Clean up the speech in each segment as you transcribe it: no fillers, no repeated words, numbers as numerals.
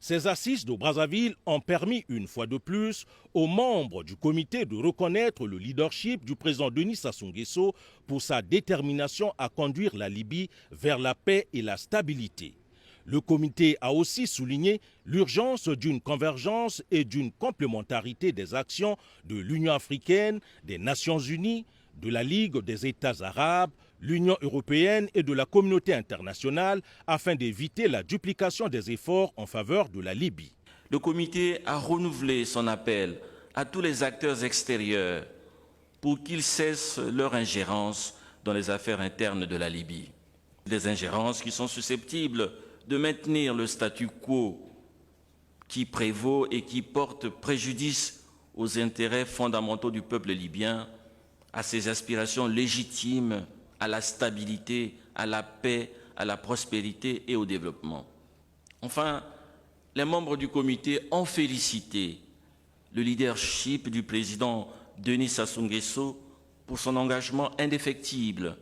Ces assises de Brazzaville ont permis une fois de plus aux membres du comité de reconnaître le leadership du président Denis Sassou Nguesso pour sa détermination à conduire la Libye vers la paix et la stabilité. Le comité a aussi souligné l'urgence d'une convergence et d'une complémentarité des actions de l'Union africaine, des Nations unies, de la Ligue des États arabes, l'Union européenne et de la communauté internationale afin d'éviter la duplication des efforts en faveur de la Libye. Le comité a renouvelé son appel à tous les acteurs extérieurs pour qu'ils cessent leur ingérence dans les affaires internes de la Libye. Des ingérences qui sont susceptibles de maintenir le statu quo qui prévaut et qui porte préjudice aux intérêts fondamentaux du peuple libyen, à ses aspirations légitimes à la stabilité, à la paix, à la prospérité et au développement. Enfin, les membres du comité ont félicité le leadership du président Denis Sassou Nguesso pour son engagement indéfectible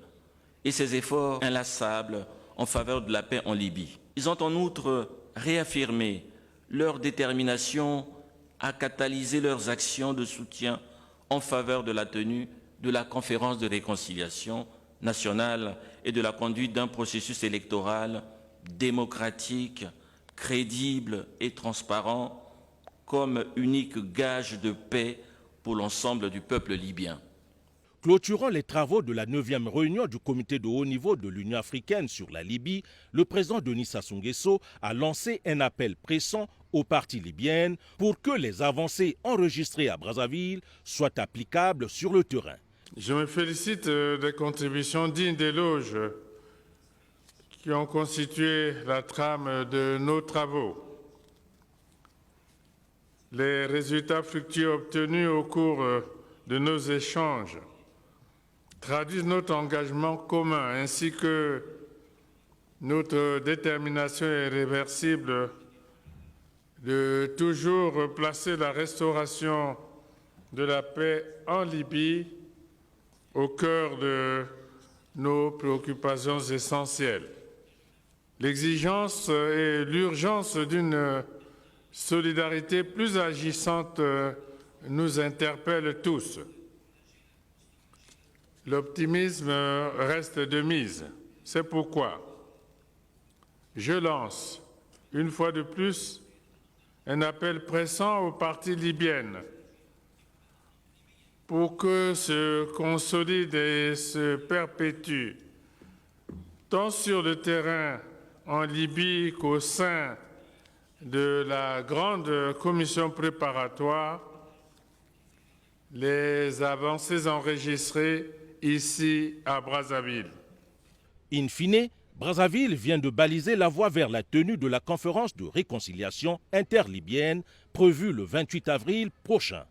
et ses efforts inlassables en faveur de la paix en Libye. Ils ont en outre réaffirmé leur détermination à catalyser leurs actions de soutien en faveur de la tenue de la conférence de réconciliation nationale et de la conduite d'un processus électoral démocratique, crédible et transparent comme unique gage de paix pour l'ensemble du peuple libyen. Clôturant les travaux de la 9e réunion du comité de haut niveau de l'Union africaine sur la Libye, le président Denis Sassou Nguesso a lancé un appel pressant aux parties libyennes pour que les avancées enregistrées à Brazzaville soient applicables sur le terrain. Je me félicite des contributions dignes d'éloge qui ont constitué la trame de nos travaux. Les résultats fructueux obtenus au cours de nos échanges traduisent notre engagement commun ainsi que notre détermination irréversible de toujours placer la restauration de la paix en Libye au cœur de nos préoccupations essentielles. L'exigence et l'urgence d'une solidarité plus agissante nous interpellent tous. L'optimisme reste de mise. C'est pourquoi je lance, une fois de plus, un appel pressant aux parties libyennes pour que se consolide et se perpétue, tant sur le terrain en Libye qu'au sein de la grande commission préparatoire, les avancées enregistrées ici à Brazzaville. In fine, Brazzaville vient de baliser la voie vers la tenue de la conférence de réconciliation interlibyenne prévue le 28 avril prochain.